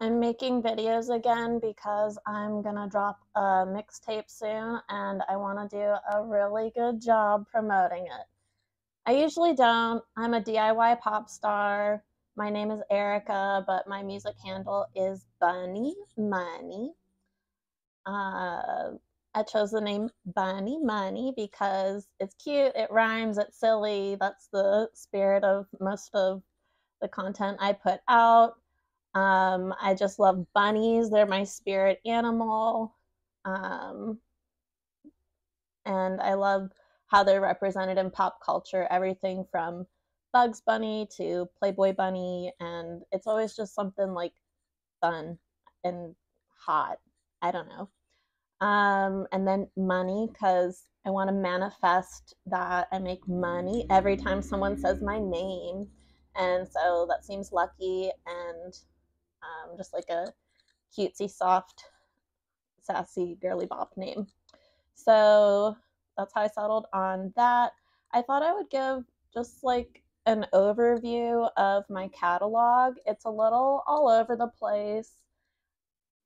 I'm making videos again because I'm gonna drop a mixtape soon and I want to do a really good job promoting it. I usually don't. I'm a DIY pop star. My name is Erica, but my music handle is Buni Muni. Uh, I chose the name Buni Muni because it's cute, it rhymes, it's silly. That's the spirit of most of the content I put out. I just love bunnies. They're my spirit animal. Um, and I love how they're represented in pop culture. Everything from Bugs Bunny to Playboy Bunny. And it's always just something like fun and hot. I don't know. And then money, because I want to manifest that I make money every time someone says my name. And so that seems lucky and just like a cutesy, soft, sassy, girly bop name. So that's how I settled on that. I thought I would give just like an overview of my catalog. It's a little all over the place.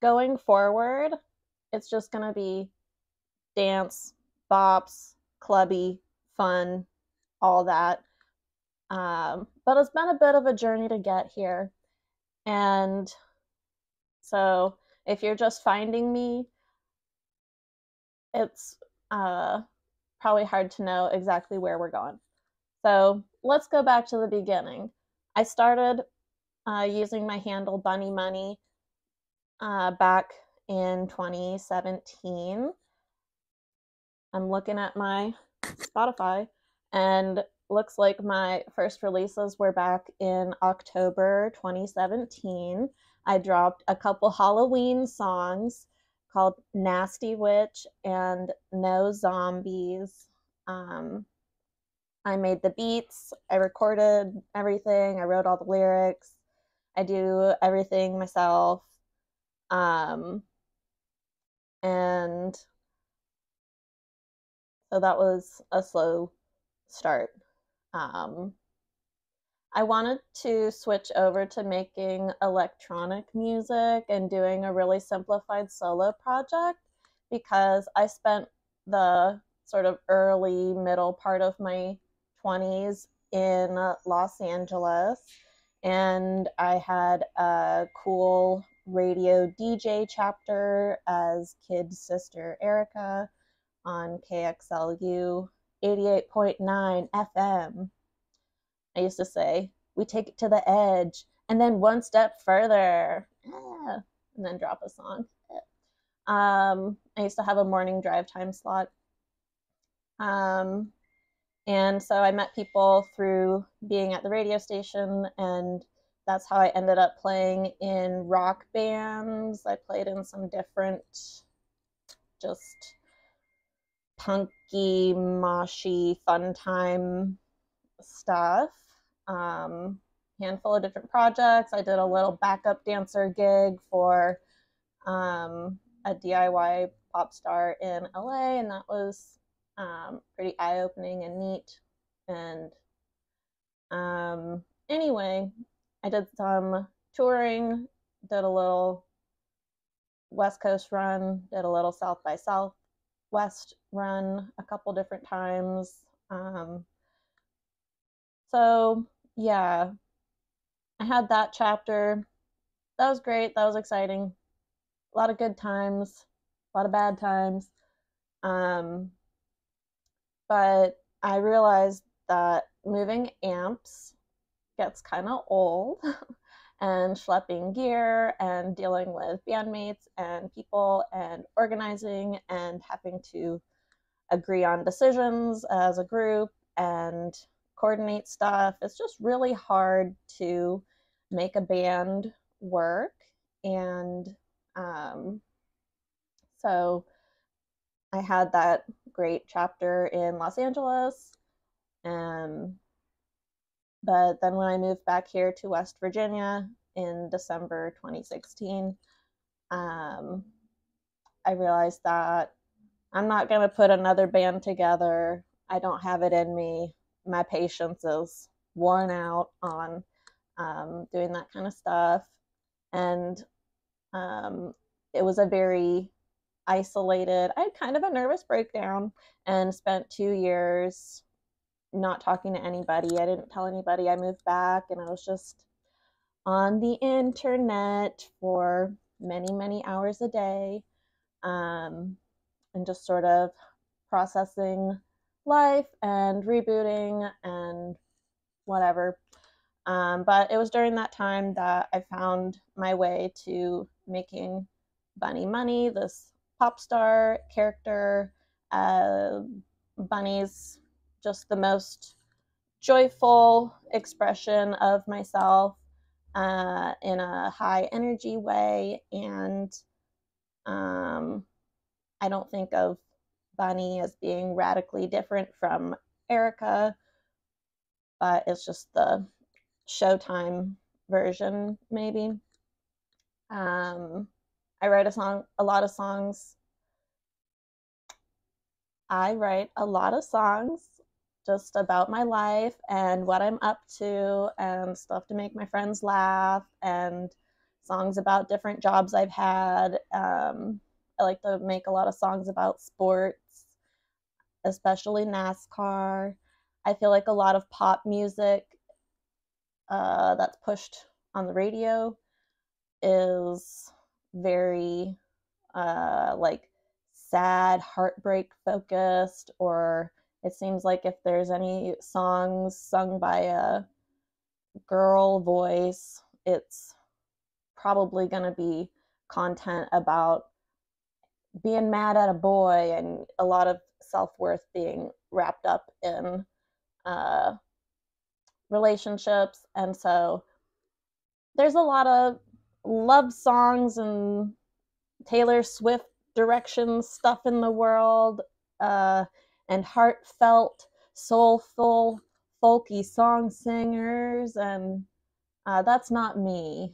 Going forward, it's just going to be dance, bops, clubby, fun, all that. But it's been a bit of a journey to get here. And so if you're just finding me, it's probably hard to know exactly where we're going. So let's go back to the beginning. I started using my handle Buni Muni back in 2017. I'm looking at my Spotify and looks like my first releases were back in October 2017. I dropped a couple Halloween songs called Nasty Witch and No Zombies. I made the beats, I recorded everything, I wrote all the lyrics, I do everything myself. Um, and so that was a slow start. Um, I wanted to switch over to making electronic music and doing a really simplified solo project because I spent the sort of early middle part of my 20s in Los Angeles, and I had a cool radio DJ chapter as kid sister Erica on KXLU 88.9 FM. I used to say, we take it to the edge and then one step further, and then drop a song. I used to have a morning drive time slot. And so I met people through being at the radio station, and that's how I ended up playing in rock bands. I played in some different, just punky, moshy, fun time stuff. Handful of different projects. I did a little backup dancer gig for a DIY pop star in LA, and that was pretty eye-opening and neat. And anyway, I did some touring, did a little West Coast run, did a little South by Southwest run a couple different times. So yeah, I had that chapter. That was great. That was exciting. A lot of good times, a lot of bad times. Um, but I realized that moving amps gets kind of old and schlepping gear and dealing with bandmates and people and organizing and having to agree on decisions as a group and coordinate stuff. It's just really hard to make a band work. And so I had that great chapter in Los Angeles. But then when I moved back here to West Virginia in December 2016, I realized that I'm not going to put another band together. I don't have it in me. My patience is worn out on doing that kind of stuff. And It was a very isolated, I had kind of a nervous breakdown and spent 2 years not talking to anybody. I didn't tell anybody. I moved back and I was just on the internet for many, many hours a day, and just sort of processing life and rebooting and whatever. But it was during that time that I found my way to making Buni Muni, this pop star character. Bunny's just the most joyful expression of myself, in a high energy way. And I don't think of Bunny as being radically different from Erica, but it's just the Showtime version, maybe. I write a lot of songs. I write a lot of songs just about my life and what I'm up to and stuff to make my friends laugh, and songs about different jobs I've had. I like to make a lot of songs about sports, especially NASCAR. I feel like a lot of pop music that's pushed on the radio is very like sad, heartbreak focused, or it seems like if there's any songs sung by a girl voice, it's probably going to be content about being mad at a boy and a lot of self-worth being wrapped up in uh, relationships. And so there's a lot of love songs and Taylor Swift direction stuff in the world, and heartfelt, soulful, folky song singers, and that's not me.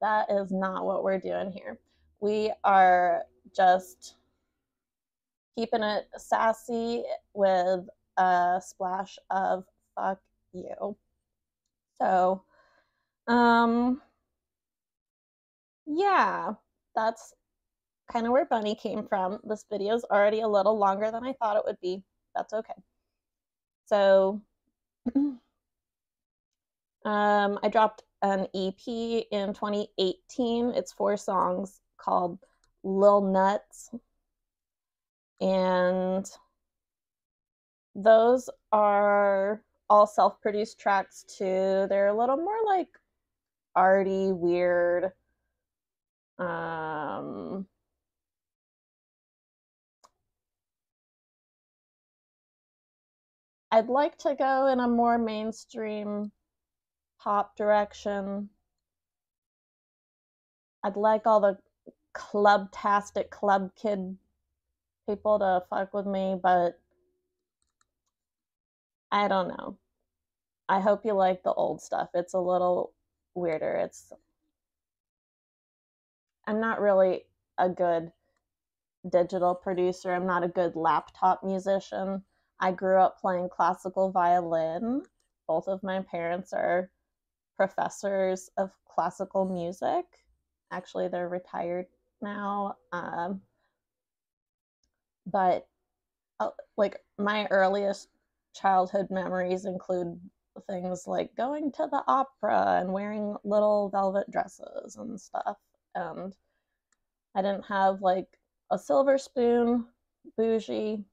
That is not what we're doing here. We are just keeping it sassy with a splash of fuck you. So, yeah, that's kind of where Bunny came from. This video is already a little longer than I thought it would be. That's okay. So, I dropped an EP in 2018. It's 4 songs called Lil Nuts. And those are all self-produced tracks too. They're a little more like arty, weird. I'd like to go in a more mainstream pop direction. I'd like all the club-tastic club kid people to fuck with me, but I don't know. I hope you like the old stuff. It's a little weirder. I'm not really a good digital producer. I'm not a good laptop musician. I grew up playing classical violin. Both of my parents are professors of classical music. Actually, they're retired now. But like my earliest childhood memories include things like going to the opera and wearing little velvet dresses and stuff. And I didn't have like a silver spoon, bougie,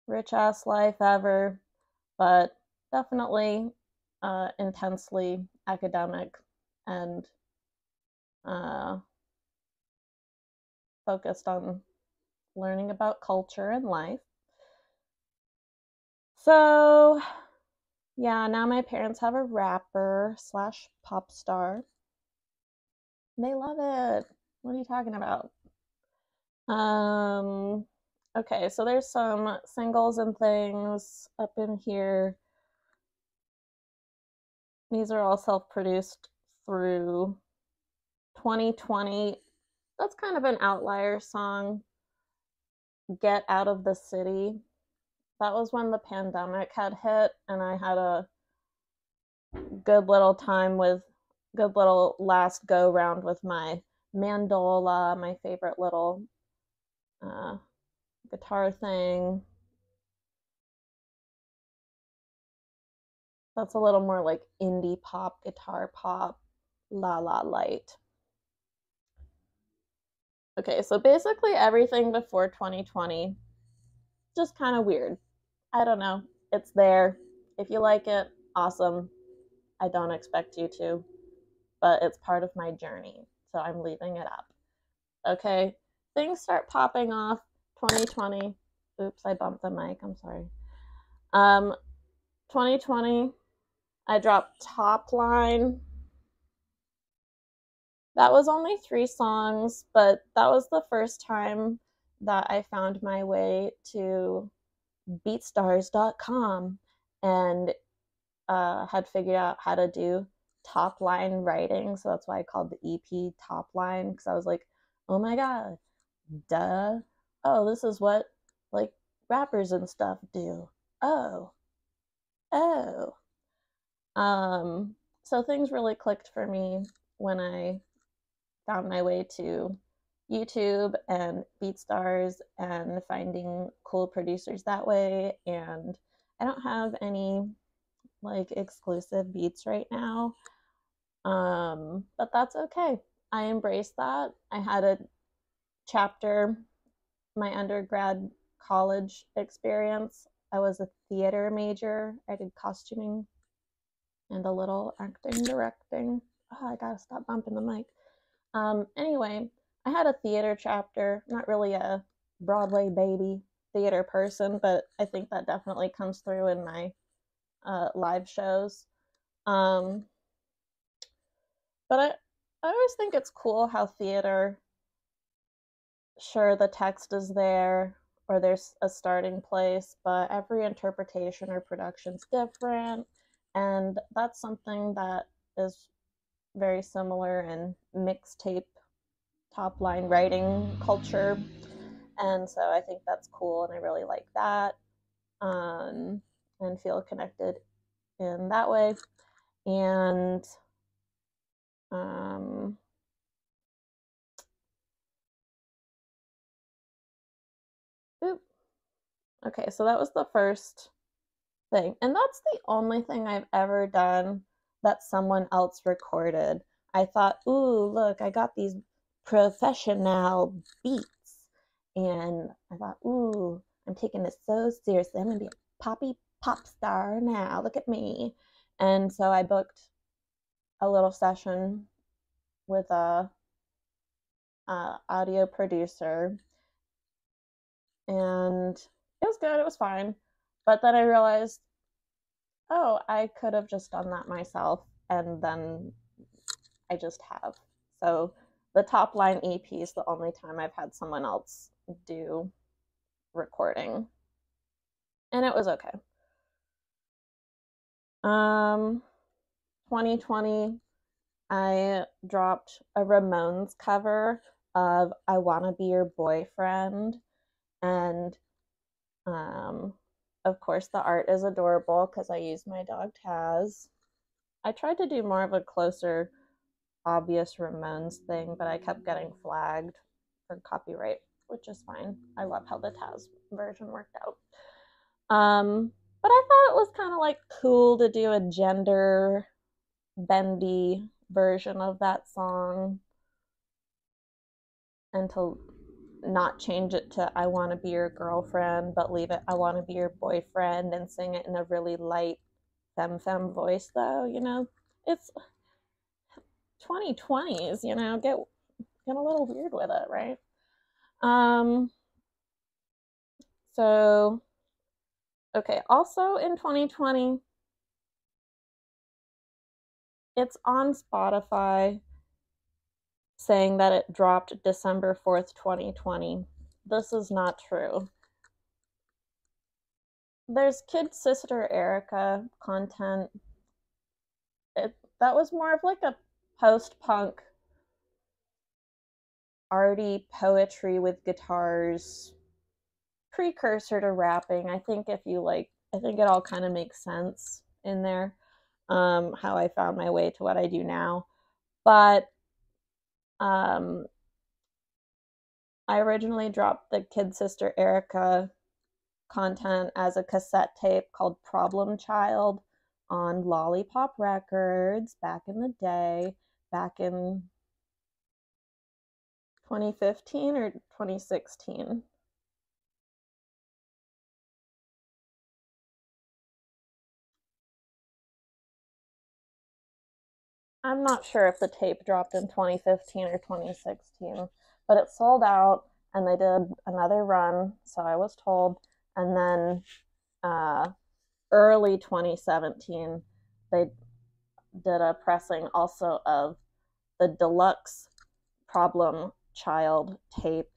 rich ass life ever, but definitely intensely academic and focused on learning about culture and life. So, yeah, now my parents have a rapper slash pop star. They love it. What are you talking about? Okay, so there's some singles and things up in here. These are all self-produced through 2020. That's kind of an outlier song. Get Out of the City. That was when the pandemic had hit, and I had a good little time with good little last go round with my mandola, my favorite little uh, guitar thing. That's a little more like indie pop, guitar pop, la la light. Okay, so basically everything before 2020, just kind of weird. I don't know. It's there. If you like it, awesome. I don't expect you to, but it's part of my journey, so I'm leaving it up. Okay, things start popping off 2020. Oops, I bumped the mic. I'm sorry. 2020, I dropped Top Line. That was only 3 songs, but that was the first time that I found my way to beatstars.com and had figured out how to do top line writing. So that's why I called the EP Top Line, because I was like, oh my God, duh. Oh, this is what like rappers and stuff do. Oh, oh. So things really clicked for me when I found my way to YouTube and BeatStars and finding cool producers that way. And I don't have any like exclusive beats right now, but that's okay. I embrace that. I had a chapter, my undergrad college experience. I was a theater major. I did costuming and a little acting, directing. Oh, I gotta stop bumping the mic. Anyway, I had a theater chapter, not really a Broadway baby theater person, but I think that definitely comes through in my live shows. Um, but I always think it's cool how theater, sure, the text is there or there's a starting place, but every interpretation or production's different. And that's something that is very similar in mixtape top line writing culture. And so I think that's cool and I really like that, and feel connected in that way. And um, oop, okay, so that was the first thing. And that's the only thing I've ever done that someone else recorded. I thought, ooh, look, I got these professional beats. And I thought, ooh, I'm taking this so seriously. I'm going to be a poppy pop star now. Look at me. And so I booked a little session with a audio producer, and it was good. It was fine. But then I realized, oh, I could have just done that myself, and then I just have. So the top line EP is the only time I've had someone else do recording, and it was okay. 2020, I dropped a Ramones cover of I Wanna Be Your Boyfriend. And of course, the art is adorable because I used my dog Taz. I tried to do more of a closer, obvious Ramones thing, but I kept getting flagged for copyright, which is fine. I love how the Taz version worked out. But I thought it was kind of like cool to do a gender bendy version of that song and to not change it to I want to be your girlfriend, but leave it I want to be your boyfriend and sing it in a really light femme voice, though, It's 2020s, get a little weird with it, right? So okay, also in 2020, it's on Spotify saying that it dropped December 4th, 2020. This is not true. There's Kid Sister Erica content. That was more of like a post-punk arty poetry with guitars precursor to rapping. I think it all kind of makes sense in there. How I found my way to what I do now. But I originally dropped the Kid Sister Erica content as a cassette tape called Problem Child on Lollipop Records back in the day, back in 2015 or 2016. I'm not sure if the tape dropped in 2015 or 2016, but it sold out and they did another run, so I was told. And then uh, early 2017, they did a pressing also of the deluxe Problem Child tape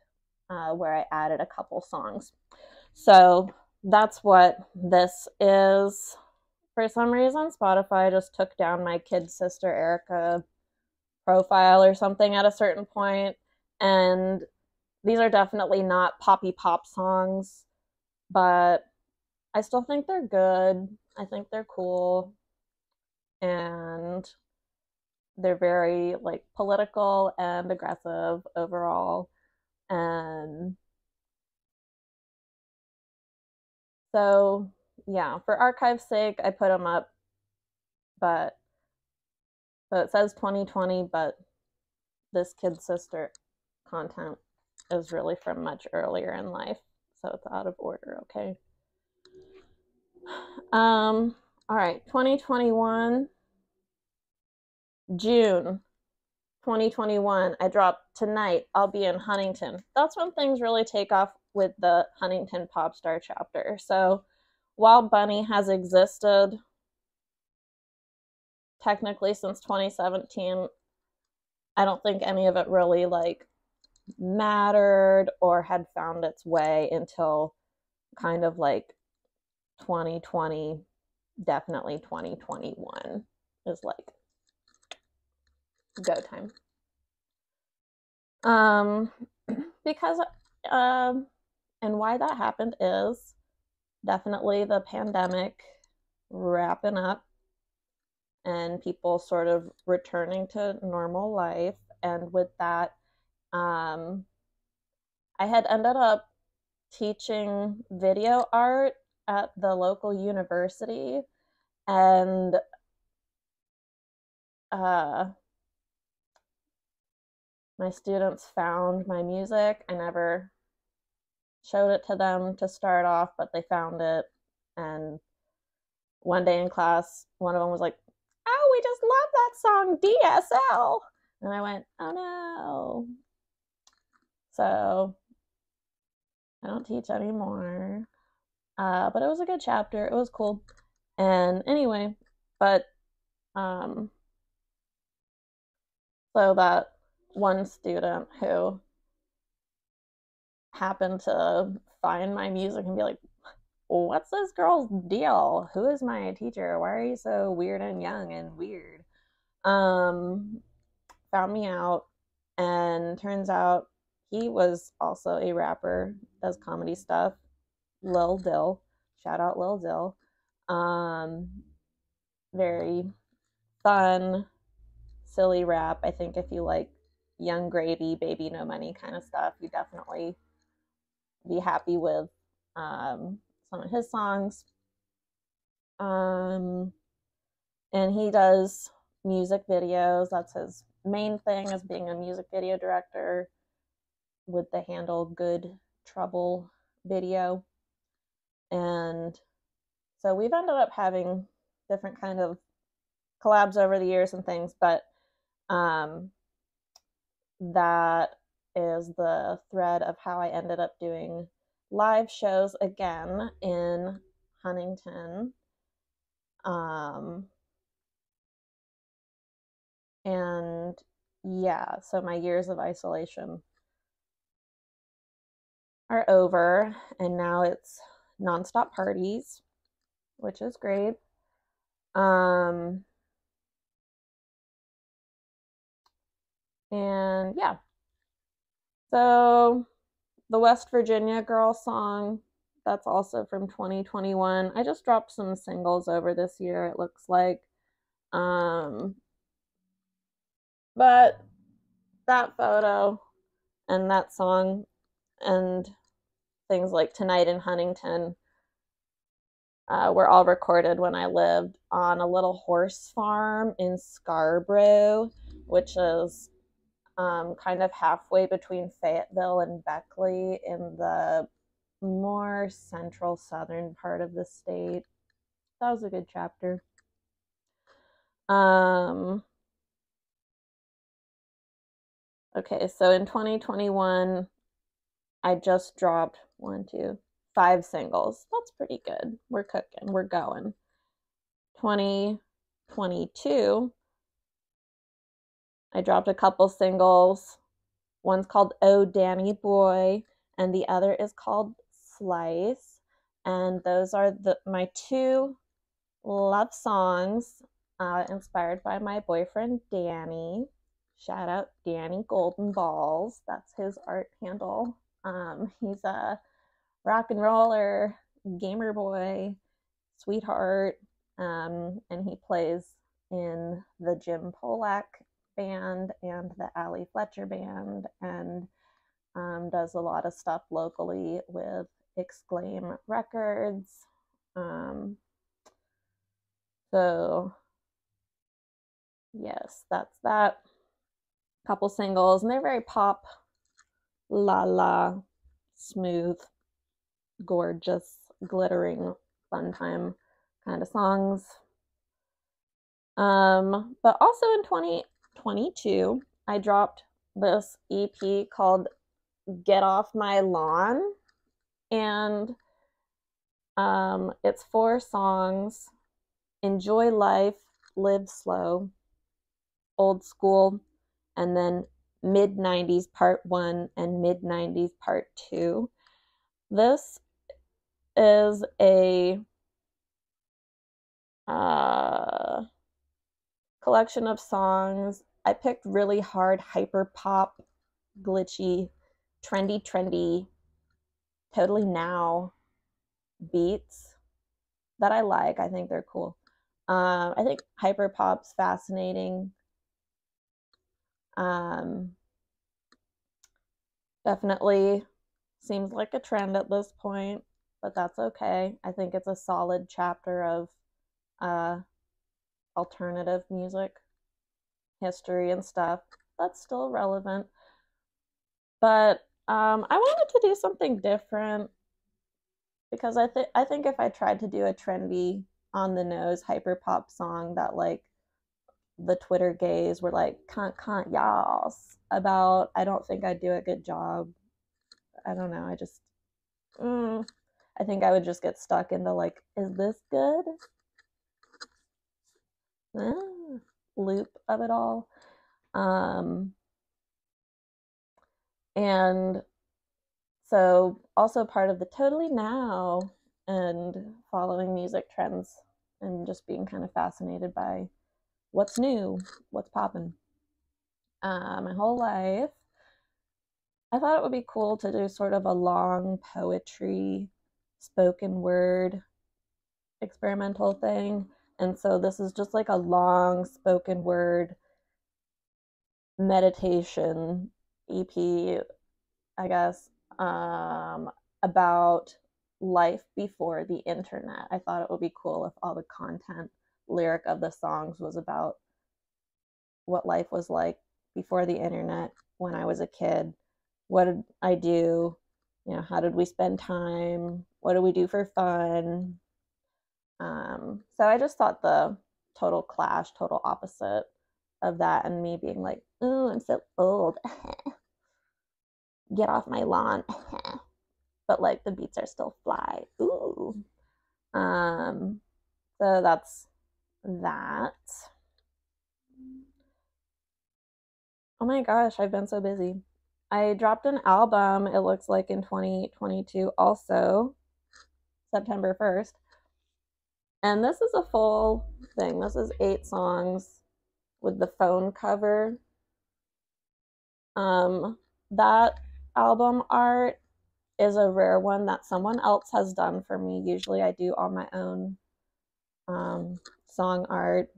where I added a couple songs. So that's what this is. For some reason, Spotify just took down my kid sister Erica profile or something at a certain point, and these are definitely not poppy pop songs, but I still think they're good. I think they're cool, and they're very like political and aggressive overall. And so, yeah, for archive's sake, I put them up, but so it says 2020, but this kid sister content is really from much earlier in life, so it's out of order. Okay. All right, 2021 June 2021. I dropped Tonight I'll Be in Huntington. That's when things really take off with the Huntington Pop Star chapter. So while Bunny has existed technically since 2017, I don't think any of it really like mattered or had found its way until kind of like 2020, definitely 2021 is like go time. Um, because and why that happened is definitely the pandemic wrapping up and people sort of returning to normal life. And with that, um, I had ended up teaching video art at the local university, and uh, my students found my music. I never showed it to them to start off, but they found it. And one day in class, one of them was like, "Oh, we just love that song, DSL." And I went, "Oh no." So I don't teach anymore. But it was a good chapter. It was cool. And anyway, but um, so that one student who happened to find my music and be like, "What's this girl's deal? Who is my teacher? Why are you so weird and young and weird?" Um, Found me out, and turns out he was also a rapper, does comedy stuff. Lil Dill, shout out Lil Dill. Um, Very fun, silly rap. I think if you like Young Gravy, Baby No Money kind of stuff, you definitely be happy with some of his songs. Um, and he does music videos. That's his main thing, is being a music video director with the handle Good Trouble Video. And so we've ended up having different kind of collabs over the years and things, but um, that is the thread of how I ended up doing live shows again in Huntington. Um, and yeah, so my years of isolation are over, and now it's nonstop parties, which is great. Um, and yeah, so the West Virginia Girl song, that's also from 2021. I just dropped some singles over this year, it looks like. Um, But that photo and that song and things like Tonight in Huntington were all recorded when I lived on a little horse farm in Scarborough, which is kind of halfway between Fayetteville and Beckley in the more central southern part of the state. That was a good chapter. Okay, so in 2021, I just dropped 5 singles. That's pretty good. We're cooking, we're going. 2022, I dropped a couple singles. One's called Oh Danny Boy, and the other is called Slice. And those are my 2 love songs inspired by my boyfriend Danny. Shout out Danny Golden Balls. That's his art handle. He's a rock and roller, gamer boy, sweetheart, and he plays in the Jim Polak band and the Allie Fletcher band, and does a lot of stuff locally with Exclaim Records. So yes, that's that. Couple singles, and they're very pop, la, smooth, gorgeous, glittering, fun time kind of songs. But also in 2022, I dropped this EP called Get Off My Lawn, and it's 4 songs: Enjoy Life, Live Slow, Old School, and then Mid 90s Part 1 and Mid 90s Part 2. This is a collection of songs. I picked really hard, hyper pop, glitchy, trendy, totally now beats that I like. I think they're cool. I think hyper pop's fascinating. Definitely seems like a trend at this point, but that's okay. I think it's a solid chapter of alternative music history and stuff that's still relevant. But I wanted to do something different because I think if I tried to do a trendy, on the nose hyper pop song that like the Twitter gays were like cunt y'all about, I don't think I'd do a good job. I don't know. I think I would just get stuck into like, is this good? Loop of it all. And so also part of the totally now and following music trends and just being kind of fascinated by what's new, what's popping. My whole life, I thought it would be cool to do sort of a long poetry, spoken word experimental thing. And so this is just like a long spoken word meditation EP, I guess, about life before the internet. I thought it would be cool if all the content lyric of the songs was about what life was like before the internet when I was a kid. What did I do? You know, how did we spend time? What do we do for fun? So I just thought the total clash, total opposite of that, and me being like, "Ooh, I'm so old. Get off my lawn." But like the beats are still fly. Ooh. So that's that. Oh my gosh, I've been so busy. I dropped an album, it looks like in 2022 also, September 1st. And this is a full thing. This is 8 songs with the phone cover. That album art is a rare one that someone else has done for me. Usually I do all my own song art.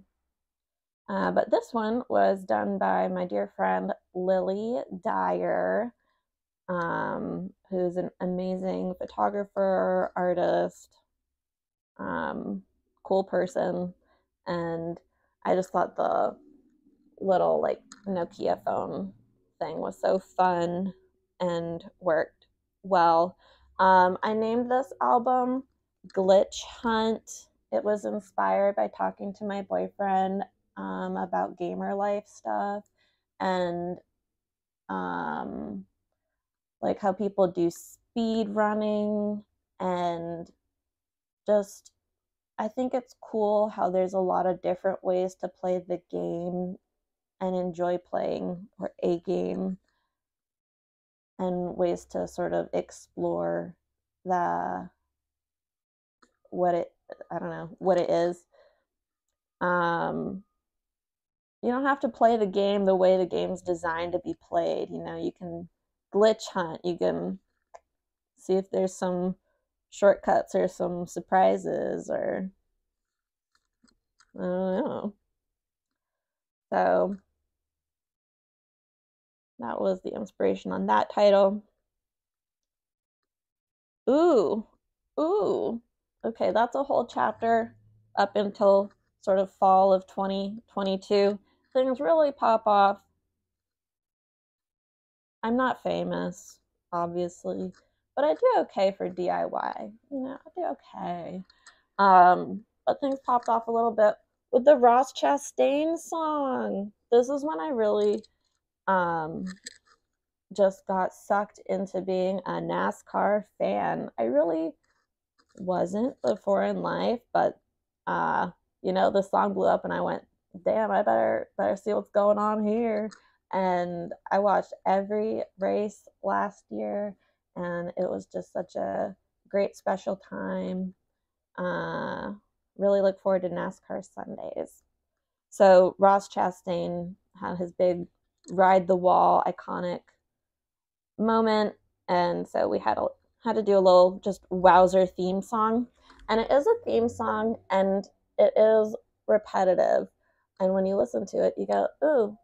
But this one was done by my dear friend Lily Dyer, who's an amazing photographer, artist, cool person. And I just thought the little like Nokia phone thing was so fun and worked well. I named this album Glitch Hunt. It was inspired by talking to my boyfriend about gamer life stuff and um, like how people do speed running and just I think it's cool how there's a lot of different ways to play the game and enjoy playing or a game and ways to sort of explore the what it I don't know what it is. Um, you don't have to play the game the way the game's designed to be played. You know, you can glitch hunt. You can see if there's some shortcuts or some surprises or I don't know. So that was the inspiration on that title. Ooh, ooh. Okay, that's a whole chapter up until sort of fall of 2022. Things really pop off. I'm not famous, obviously, but I do okay for DIY. You know, I do okay. But things popped off a little bit with the Ross Chastain song. This is when I really um just got sucked into being a NASCAR fan. I really wasn't before in life, but uh, you know, the song blew up and I went, damn, I better see what's going on here. And I watched every race last year and it was just such a great special time. Uh, really look forward to NASCAR Sundays. So Ross Chastain had his big ride the wall iconic moment, and so we had to do a little just wowzer theme song, and it is a theme song, and it is repetitive, and when you listen to it, you go, "Ooh,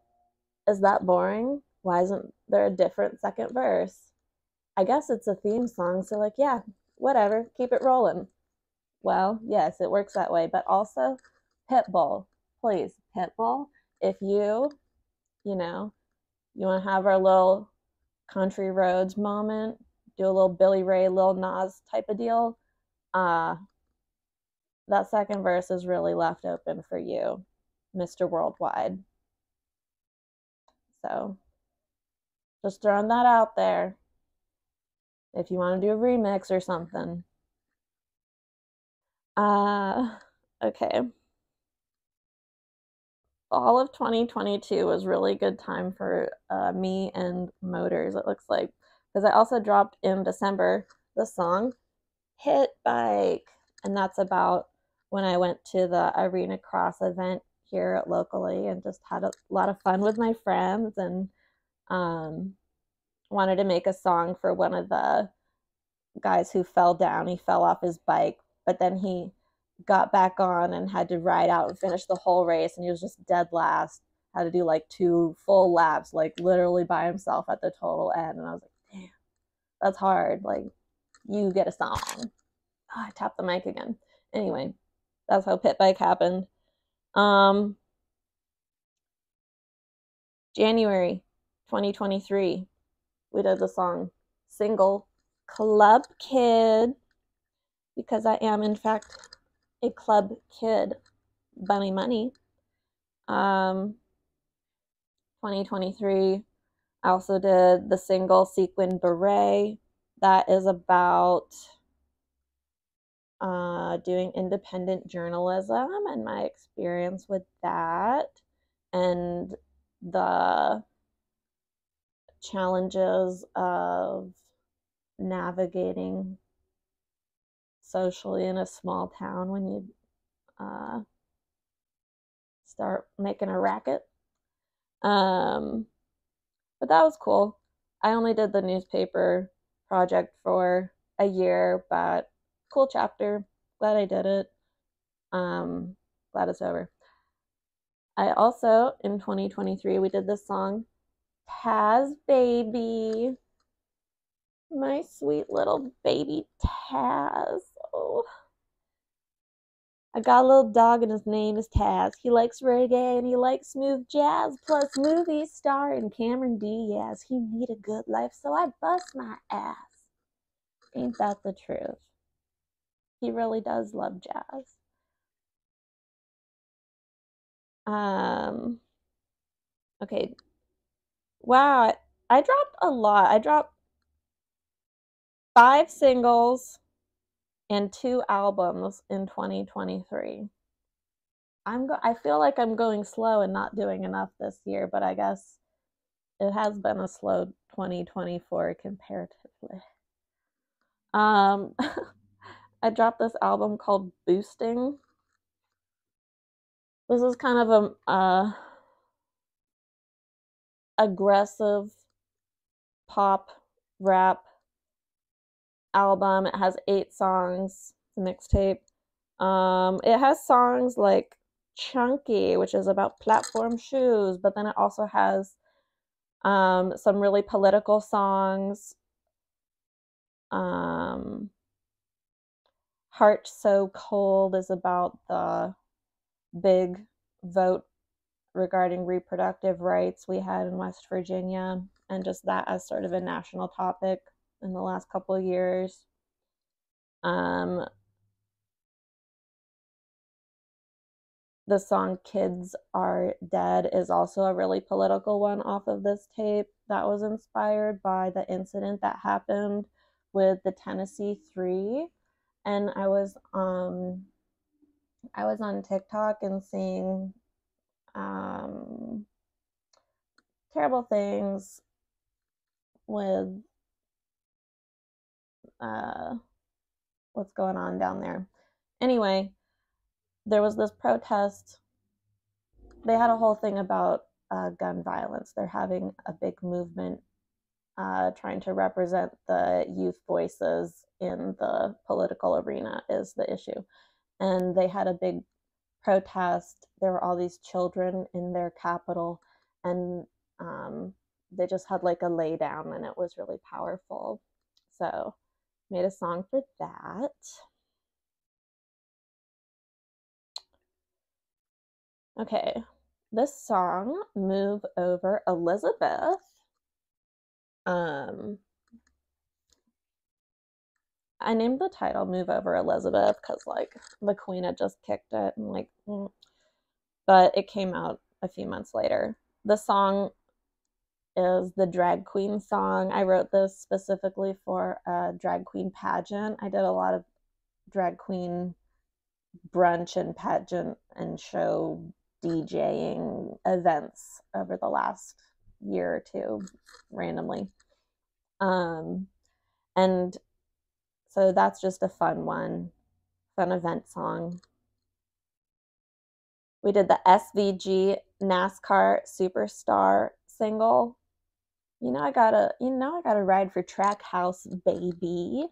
is that boring? Why isn't there a different second verse?" I guess it's a theme song, so like, yeah, whatever, keep it rolling. Well, yes, it works that way, but also Pitbull, please, Pitbull, if you know, you want to have our little country roads moment, do a little Billy Ray, Lil Nas type of deal. Uh, that second verse is really left open for you, Mr. Worldwide. So just throwing that out there if you want to do a remix or something. Uh, okay. All of 2022 was really good time for me and motors, it looks like. Because I also dropped in December the song Hit Bike. And that's about when I went to the Arena Cross event here locally and just had a lot of fun with my friends and um, wanted to make a song for one of the guys who fell down. He fell off his bike, but then he got back on and had to ride out and finish the whole race. And he was just dead last. Had to do like 2 full laps, like literally by himself at the total end. And I was like, damn, that's hard. Like, you get a song. Oh, I tapped the mic again. Anyway, that's how Pit Bike happened. January 2023, we did the song single Club Kid because I am, in fact, a club kid. Buni Muni. 2023, I also did the single Sequin Beret. That is about doing independent journalism and my experience with that and the challenges of navigating socially in a small town when you uh, start making a racket. Um, but that was cool. I only did the newspaper project for a year, but cool chapter. Glad I did it. Glad it's over. I also, in 2023, we did this song, Taz Baby. My sweet little baby Taz. Oh, I got a little dog and his name is Taz. He likes reggae and he likes smooth jazz, plus movie star and Cameron Diaz. He need a good life, so I bust my ass. Ain't that the truth? He really does love jazz. Okay. Wow, I dropped a lot. I dropped 5 singles and 2 albums in 2023. I feel like I'm going slow and not doing enough this year, but I guess it has been a slow 2024 comparatively. I dropped this album called Boosting. This is kind of a aggressive pop rap album. It has 8 songs. It's a mixtape. It has songs like Chunky, which is about platform shoes, but then it also has some really political songs. Heart So Cold is about the big vote regarding reproductive rights we had in West Virginia, and just that as sort of a national topic in the last couple of years. The song Kids Are Dead is also a really political one off of this tape that was inspired by the incident that happened with the Tennessee Three. And I was on TikTok and seeing terrible things with what's going on down there. Anyway, there was this protest. They had a whole thing about gun violence. They're having a big movement trying to represent the youth voices in the political arena is the issue. And they had a big protest. There were all these children in their capital, and they just had like a lay down, and it was really powerful. So made a song for that. Okay, this song, Move Over Elizabeth, I named the title Move Over Elizabeth because like the queen had just kicked it, and like but it came out a few months later. The song is the drag queen song. I wrote this specifically for a drag queen pageant. I did a lot of drag queen brunch and pageant and show DJing events over the last year or two randomly. And so that's just a fun event song. We did the SVG NASCAR Superstar single. I gotta ride for Trackhouse, baby.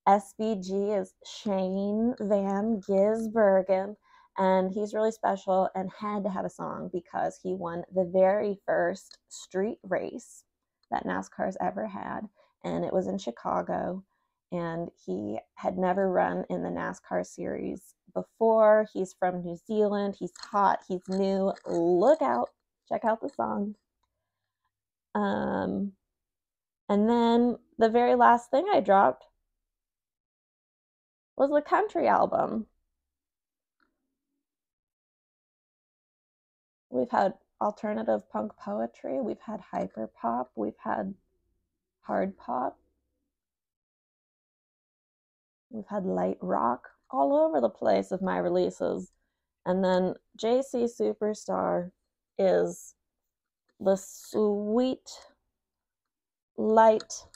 SVG is Shane Van Gisbergen, and he's really special and had to have a song because he won the very first street race that NASCAR's ever had, and it was in Chicago, and he had never run in the NASCAR series before. He's from New Zealand. He's hot. He's new. Look out. Check out the song. And then the very last thing I dropped was the country album. We've had alternative punk poetry, we've had hyper pop, we've had hard pop, we've had light rock, all over the place of my releases. And then JC Superstar is the sweet, light,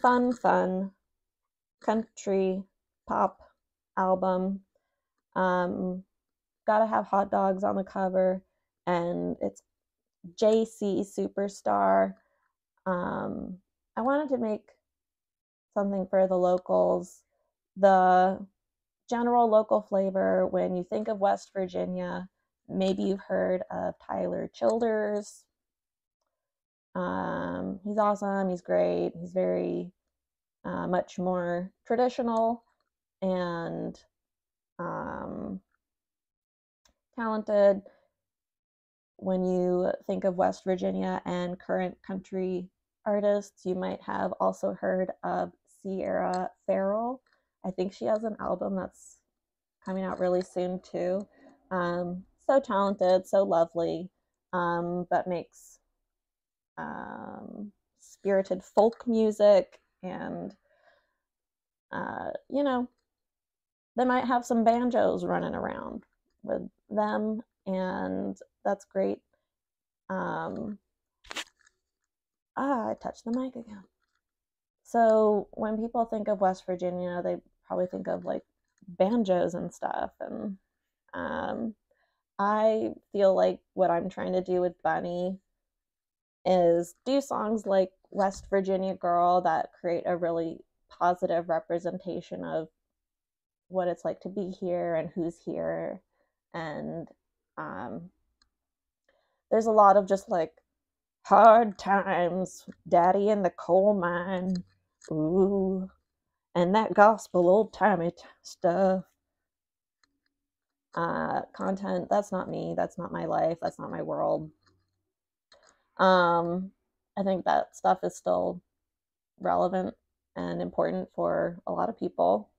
fun country pop album. Gotta have hot dogs on the cover, and it's JC Superstar. I wanted to make something for the locals. The general local flavor, when you think of West Virginia, maybe you've heard of Tyler Childers. He's awesome. He's great. He's very much more traditional and talented. When you think of West Virginia and current country artists, you might have also heard of Sierra Farrell. I think she has an album that's coming out really soon too. So talented, so lovely, but makes spirited folk music, and you know, they might have some banjos running around with them, and that's great. I touched the mic again. So when people think of West Virginia, they probably think of like banjos and stuff. And I feel like what I'm trying to do with Bunny is do songs like West Virginia Girl that create a really positive representation of what it's like to be here and who's here. And there's a lot of just like hard times, daddy in the coal mine, ooh, and that gospel old timey stuff. Content, that's not me, that's not my life, that's not my world. I think that stuff is still relevant and important for a lot of people.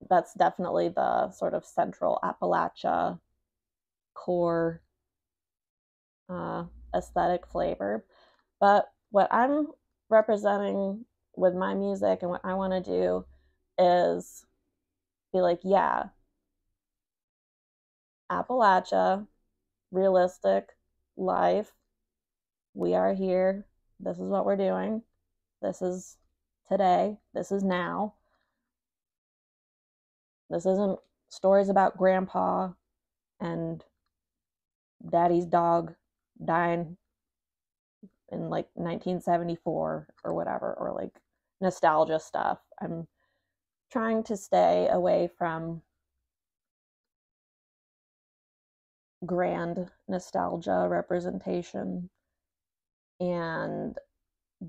That's definitely the sort of central Appalachia core aesthetic flavor. But what I'm representing with my music and what I want to do is be like, yeah, Appalachia, realistic life. We are here. This is what we're doing. This is today. This is now. This isn't stories about grandpa and daddy's dog dying in like 1974 or whatever, or like nostalgia stuff. I'm trying to stay away from grand nostalgia representation and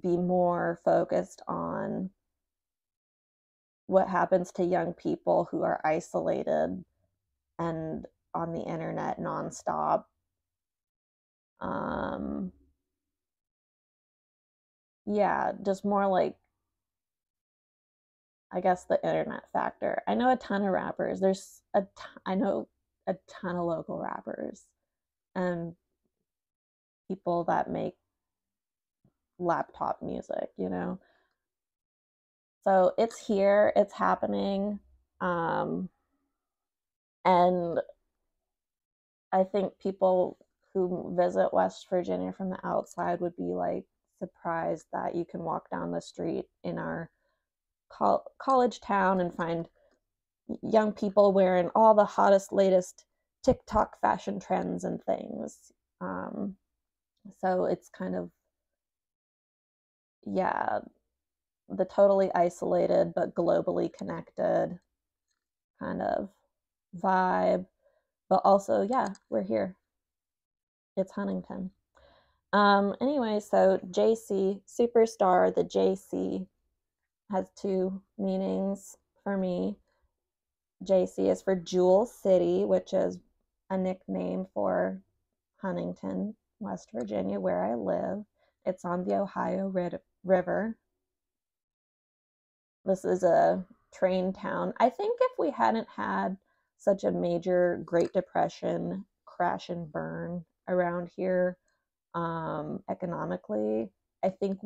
be more focused on what happens to young people who are isolated and on the internet nonstop. Yeah, just more like, I guess, the internet factor. I know a ton of rappers. I know a ton of local rappers and people that make laptop music, you know? So it's here, it's happening. And I think people who visit West Virginia from the outside would be like surprised that you can walk down the street in our college town and find young people wearing all the hottest, latest TikTok fashion trends and things. So it's kind of, yeah, the totally isolated but globally connected kind of vibe. But also, yeah, we're here. It's Huntington. Anyway, so JC, superstar, the JC has two meanings for me. JC is for Jewel City, which is a nickname for Huntington, West Virginia, where I live. It's on the Ohio River. This is a train town. I think if we hadn't had such a major Great Depression crash and burn around here, economically, I think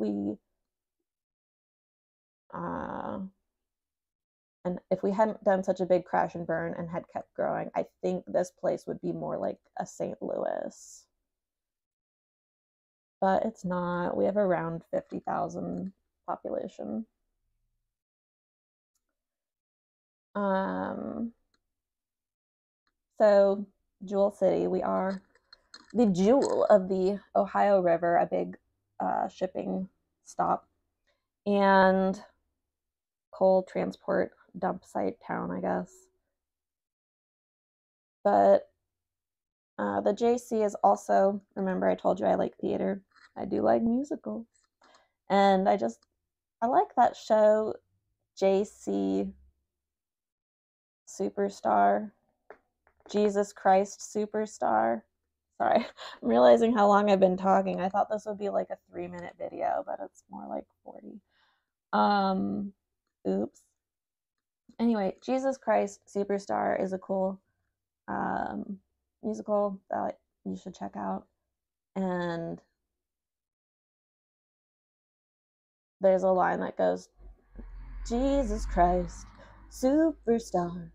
and if we hadn't done such a big crash and burn and had kept growing, I think this place would be more like a St. Louis. But it's not. We have around 50,000 population. So Jewel City, we are the jewel of the Ohio River, a big shipping stop and coal transport dump site town, I guess. But The JC is also, remember I told you I like theater. I do like musicals. And I like that show, JC Superstar, Jesus Christ Superstar. Sorry, I'm realizing how long I've been talking. I thought this would be like a 3-minute video, but it's more like 40. Oops. Anyway, Jesus Christ Superstar is a cool musical that you should check out. And there's a line that goes, Jesus Christ Superstar,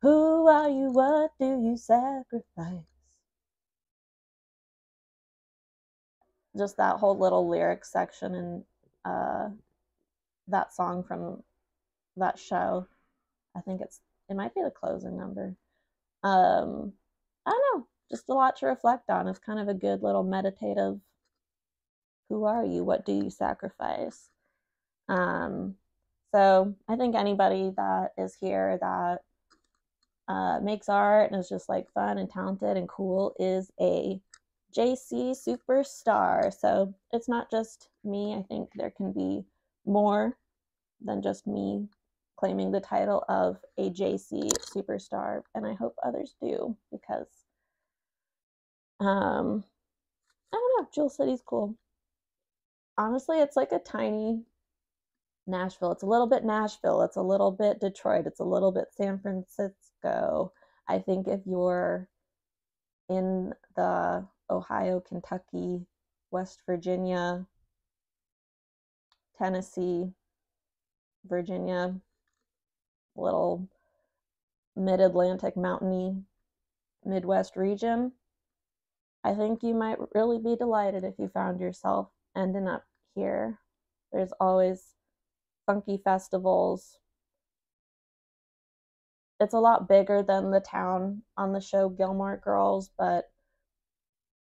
who are you? What do you sacrifice? Just that whole little lyric section in that song from that show. I think it might be the closing number. I don't know, just a lot to reflect on. It's kind of a good little meditative, who are you? What do you sacrifice? So I think anybody that is here that makes art and is just like fun and talented and cool is a JC superstar. So it's not just me. I think there can be more than just me claiming the title of a JC superstar, and I hope others do, because I don't know, Jewel City's cool. Honestly, it's like a tiny Nashville. It's a little bit Nashville, it's a little bit Detroit, it's a little bit San Francisco. I think if you're in the Ohio, Kentucky, West Virginia, Tennessee, Virginia, little mid-Atlantic mountainy Midwest region, I think you might really be delighted if you found yourself ending up here. There's always funky festivals. It's a lot bigger than the town on the show Gilmore Girls, but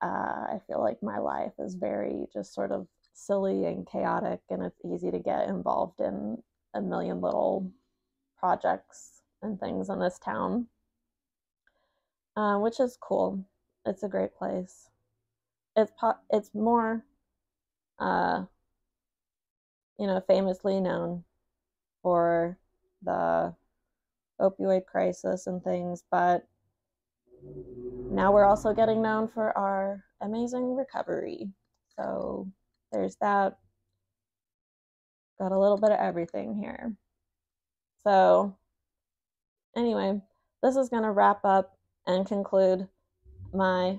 I feel like my life is very just sort of silly and chaotic, and it's easy to get involved in a million little projects and things in this town, which is cool. It's a great place. It's more, famously known for the opioid crisis and things, but now we're also getting known for our amazing recovery. So there's that. Got a little bit of everything here. So anyway, this is going to wrap up and conclude my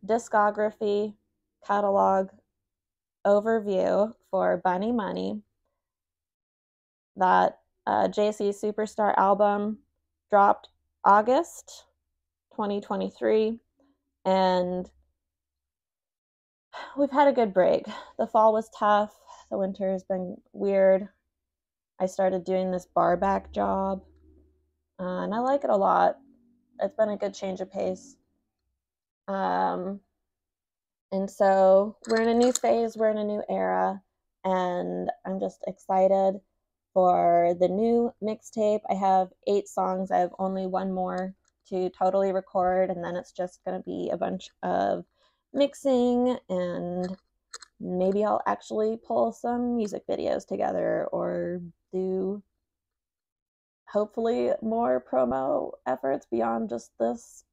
discography catalog overview for Buni Muni. That JC Superstar album dropped August 2023, and we've had a good break. The fall was tough. The winter has been weird. I started doing this bar back job, and I like it a lot. It's been a good change of pace. And so we're in a new phase, we're in a new era, and I'm just excited for the new mixtape. I have 8 songs. I have only one more to totally record, and then it's just going to be a bunch of mixing, and maybe I'll actually pull some music videos together or do hopefully more promo efforts beyond just this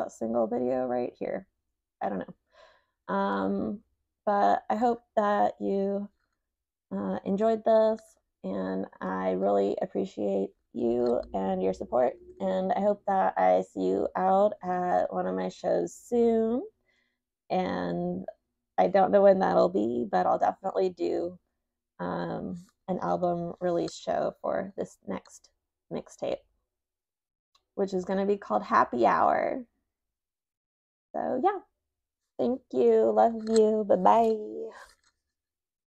single video right here. I don't know. But I hope that you enjoyed this, and I really appreciate you and your support, and I hope that I see you out at one of my shows soon. And I don't know when that'll be, but I'll definitely do an album release show for this next mixtape, which is going to be called Happy Hour. So yeah, thank you, love you, bye bye.